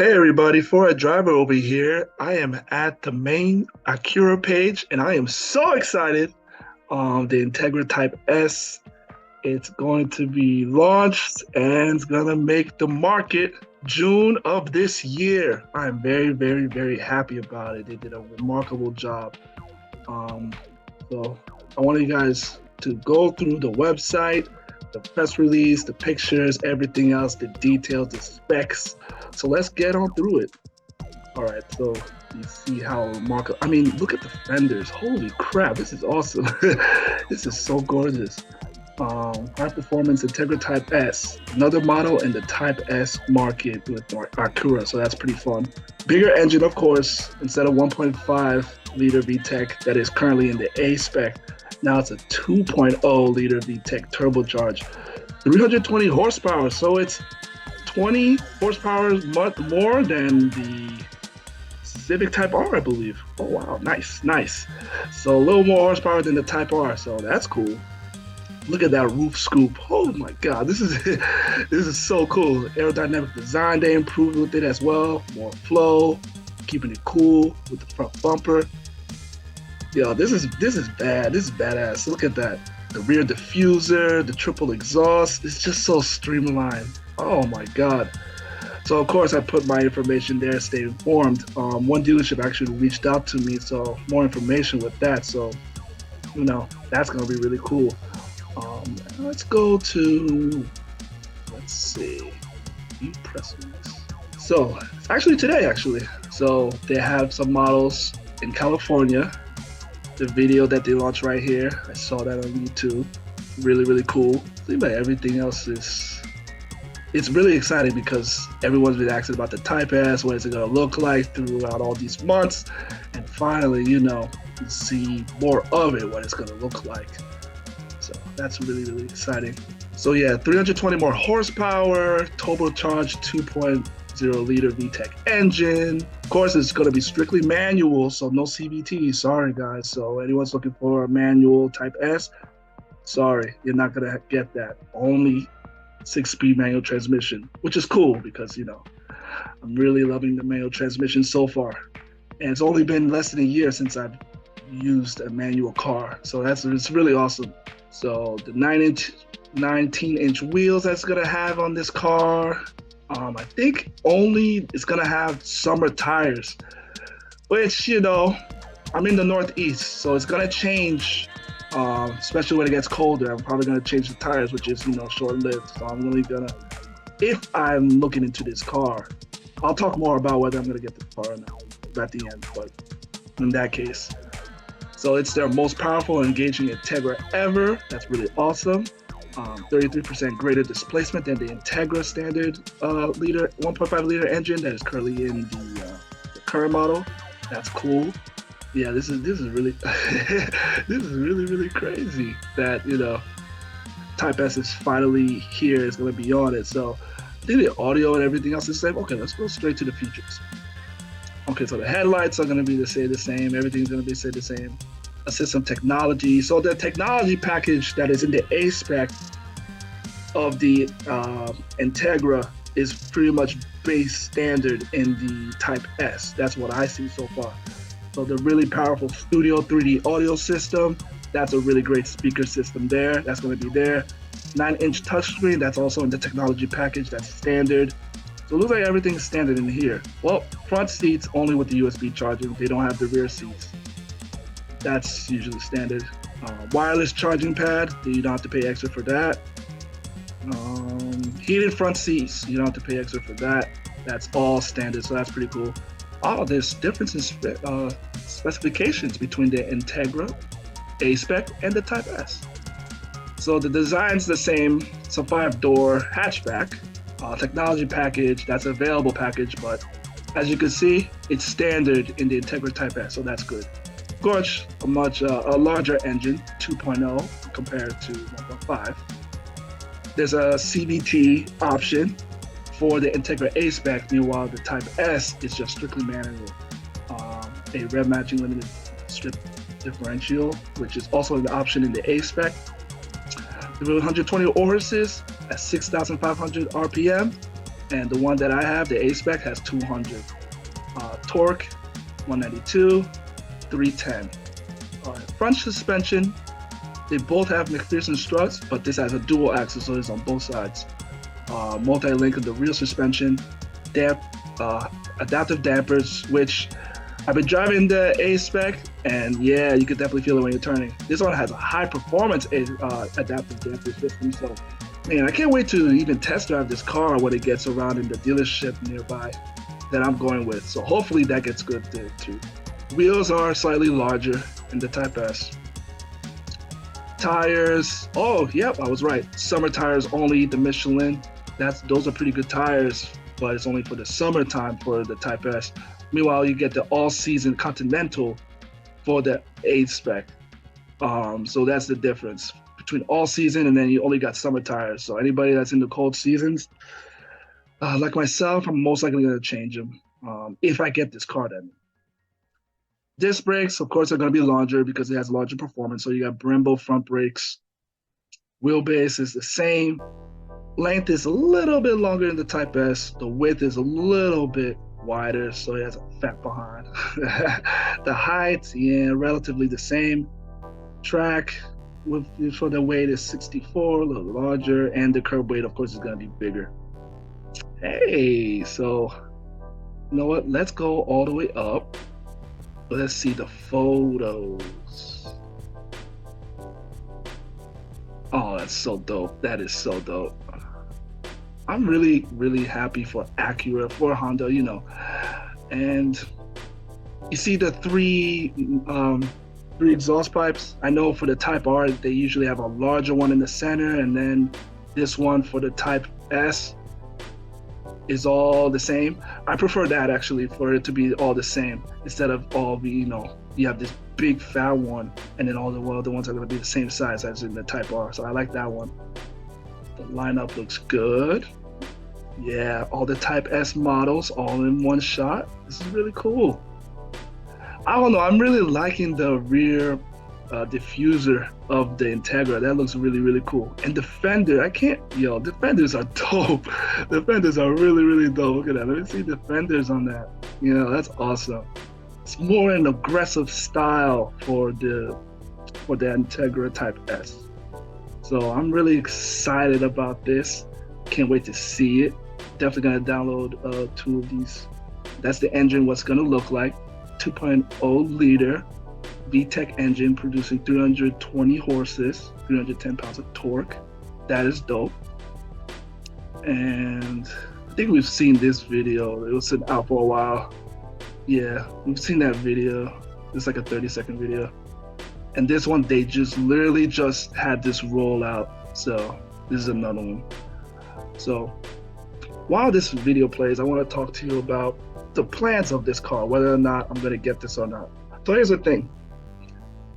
Hey everybody, for a driver over here, I am at the main Acura page and I am so excited. The Integra Type S, it's going to be launched and it's gonna make the market June of this year. I'm very, very, very happy about it. They did a remarkable job. Um, so I want you guys to go through the website, the press release, the pictures, everything else, the details, the specs. So let's get on through it. All right, so you see how remarkable. I mean, look at the fenders. Holy crap, this is awesome. This is so gorgeous. High performance Integra Type S, another model in the Type S market with Acura, so that's pretty fun. Bigger engine, of course, instead of 1.5 liter VTEC that is currently in the A-Spec. Now it's a 2.0 liter VTEC turbocharged, 320 horsepower, so it's 20 horsepower more than the Civic Type R, I believe. Oh wow, nice, nice. So a little more horsepower than the Type R, so that's cool. Look at that roof scoop. Oh my God, this is this is so cool. Aerodynamic design they improved with it as well. More flow, keeping it cool with the front bumper. Yo, this is bad. This is badass. Look at that. The rear diffuser, the triple exhaust. It's just so streamlined. Oh my God. So of course I put my information there, stay informed. One dealership actually reached out to me, so more information with that. So that's gonna be really cool. Let's go to, let's see, view press release. So it's actually today, actually. So they have some models in California. The video that they launched right here, I saw that on YouTube. Really, really cool. Seems like everything else it's really exciting because everyone's been asking about the Type S, what is it gonna look like throughout all these months, and finally, you see more of it, what it's gonna look like. So that's really, really exciting. So yeah, 320 more horsepower, turbocharged 2.0 liter VTEC engine. Of course, it's going to be strictly manual, so no CVT. Sorry, guys. So anyone's looking for a manual Type S, sorry, you're not going to get that. Only 6-speed manual transmission, which is cool because, I'm really loving the manual transmission so far. And it's only been less than a year since I've used a manual car. So it's really awesome. So the 19-inch wheels that's gonna have on this car. I think only it's gonna have summer tires, which I'm in the Northeast, so it's gonna change. Especially when it gets colder, I'm probably gonna change the tires, which is short-lived. So I'm really gonna, if I'm looking into this car, I'll talk more about whether I'm gonna get the car or not at the end. But in that case. So it's their most powerful and engaging Integra ever. That's really awesome. 33% greater displacement than the Integra standard 1.5 liter engine that is currently in the current model. That's cool. Yeah, this is really this is really, really crazy that Type S is finally here. It's gonna be on it. So I think the audio and everything else is the same. Okay, let's go straight to the features. Okay, so the headlights are going to be the same. Everything's going to be the same. System technology. So the technology package that is in the A-Spec of the Integra is pretty much base standard in the Type S. That's what I see so far. So the really powerful Studio 3D audio system, that's a really great speaker system there. That's going to be there. 9-inch touchscreen, that's also in the technology package. That's standard. So it looks like everything's standard in here. Well, front seats only with the USB charging. They don't have the rear seats. That's usually standard. Wireless charging pad, you don't have to pay extra for that. Heated front seats, you don't have to pay extra for that. That's all standard, so that's pretty cool. Oh, there's difference in specifications between the Integra, A-Spec, and the Type S. So the design's the same. It's a 5-door hatchback. Technology package, that's an available package, but as you can see, it's standard in the Integra Type S, so that's good. Of course, a larger engine, 2.0 compared to 1.5. There's a CVT option for the Integra A-Spec. Meanwhile, the Type S is just strictly manual. A rev matching limited strip differential, which is also an option in the A-Spec. The 120 horses at 6,500 RPM. and the one that I have, the A-Spec, has 200. Torque, 192, 310. Front suspension, they both have McPherson struts, but this has a dual axle, so it's on both sides. Multi-link of the rear suspension, adaptive dampers, which I've been driving the A-Spec, and yeah, you can definitely feel it when you're turning. This one has a high performance adaptive damper system, so man, I can't wait to even test drive this car when it gets around in the dealership nearby that I'm going with. So hopefully that gets good there too. Wheels are slightly larger in the Type S. Tires, oh yep, I was right. Summer tires only, the Michelin. Those are pretty good tires, but it's only for the summertime for the Type S. Meanwhile, you get the all-season Continental for the A-Spec. So that's the difference between all-season and then you only got summer tires. So anybody that's in the cold seasons, like myself, I'm most likely going to change them if I get this car then. Disc brakes, of course, are going to be larger because it has larger performance. So you got Brembo front brakes. Wheelbase is the same. Length is a little bit longer than the Type S. The width is a little bit wider, so it has a fat behind. The height, yeah, relatively the same. Track for the weight is 64, a little larger, and the curb weight, of course, is going to be bigger. Hey, so you know what? Let's go all the way up. Let's see the photos. Oh, that's so dope. That is so dope. I'm really, really happy for Acura, for Honda, you know. And you see the three exhaust pipes. I know for the Type R, they usually have a larger one in the center, and then this one for the Type S is all the same. I prefer that actually, for it to be all the same instead of all be, you know, you have this big fat one and then all the other ones are going to be the same size as in the Type R. So I like that one. The lineup looks good. Yeah, all the Type S models all in one shot. This is really cool. I don't know, I'm really liking the rear diffuser of the Integra. That looks really, really cool. And the fender, the fenders are dope. The fenders are really, really dope. Look at that. Let me see the fenders on that. You know, that's awesome. It's more an aggressive style for the Integra Type S. So I'm really excited about this. Can't wait to see it. Definitely gonna download 2 of these. That's the engine, what's gonna look like. 2.0 liter VTEC engine producing 320 horses, 310 pounds of torque. That is dope. And I think we've seen this video. It was out for a while. Yeah, we've seen that video. It's like a 30-second video. And this one, they literally just had this roll out. So this is another one. So while this video plays, I want to talk to you about the plans of this car, whether or not I'm going to get this or not. So here's the thing.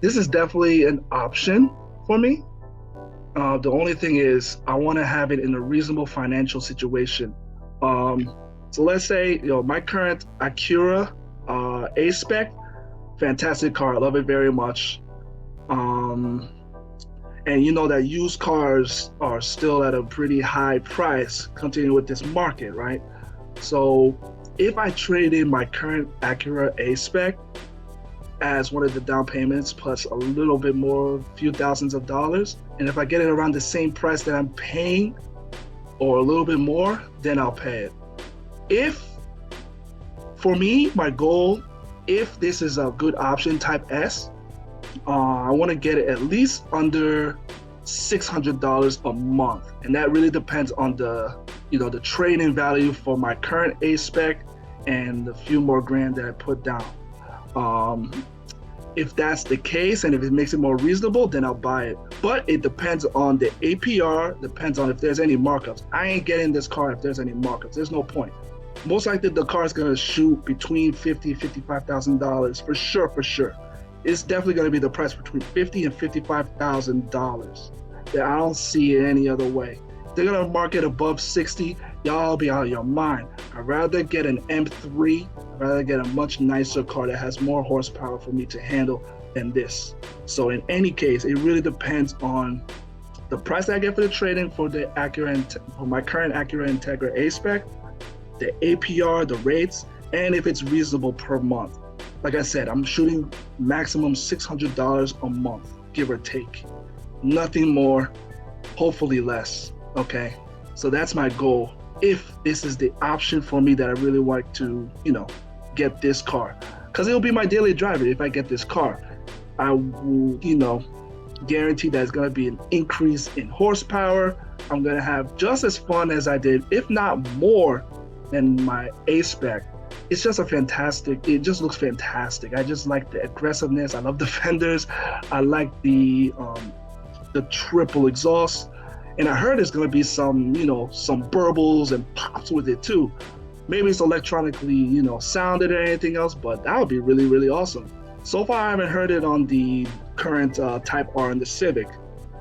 This is definitely an option for me. The only thing is I want to have it in a reasonable financial situation. So let's say, my current Acura A-Spec, fantastic car. I love it very much. And you know that used cars are still at a pretty high price, continuing with this market, right? So if I trade in my current Acura A-Spec as one of the down payments plus a little bit more, a few thousands of dollars, and if I get it around the same price that I'm paying or a little bit more, then I'll pay it. For me, my goal, if this is a good option, Type S, I want to get it at least under $600 a month, and that really depends on the trade-in value for my current A-Spec and the few more grand that I put down. If that's the case and if it makes it more reasonable, then I'll buy it. But it depends on the APR, depends on if there's any markups. I ain't getting this car if there's any markups. There's no point. Most likely the car is gonna shoot between $50,000 and $55,000 for sure. It's definitely gonna be the price between $50,000 and $55,000. That I don't see it any other way. If they're gonna market above 60, y'all be out of your mind. I'd rather get an M3, I'd rather get a much nicer car that has more horsepower for me to handle than this. So in any case, it really depends on the price that I get for the trade-in for the for my current Acura Integra A-Spec, the APR, the rates, and if it's reasonable per month. Like I said, I'm shooting maximum $600 a month, give or take. Nothing more, hopefully less, okay? So that's my goal. If this is the option for me that I really want to, get this car, because it'll be my daily driver if I get this car. I will, guarantee that it's going to be an increase in horsepower. I'm going to have just as fun as I did, if not more, than my A-Spec. It's just it just looks fantastic. I just like the aggressiveness. I love the fenders. I like the triple exhaust. And I heard there's going to be some burbles and pops with it too. Maybe it's electronically, sounded or anything else, but that would be really, really awesome. So far, I haven't heard it on the current Type R and the Civic,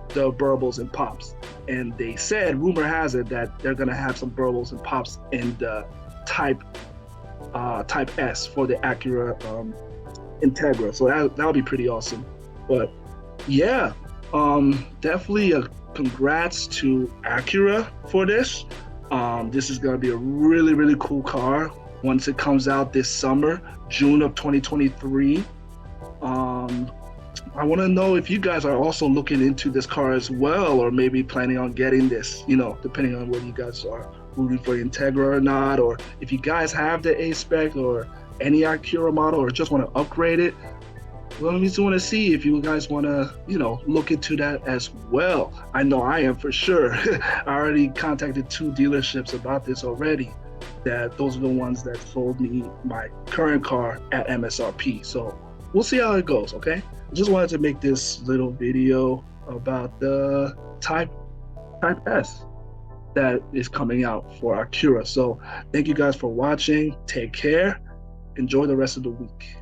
the burbles and pops. And they said, rumor has it, that they're going to have some burbles and pops in the Type S for the Acura Integra. So that'll be pretty awesome. But yeah, definitely a congrats to Acura for this. This is going to be a really, really cool car once it comes out this summer, June of 2023. I want to know if you guys are also looking into this car as well, or maybe planning on getting this, depending on whether you guys are rooting for Integra or not, or if you guys have the A-Spec or any Acura model or just want to upgrade it. Well, we just want to see if you guys want to, look into that as well. I know I am for sure. I already contacted 2 dealerships about this already. Those are the ones that sold me my current car at MSRP. So we'll see how it goes, okay? I just wanted to make this little video about the Type S that is coming out for Acura. So thank you guys for watching. Take care. Enjoy the rest of the week.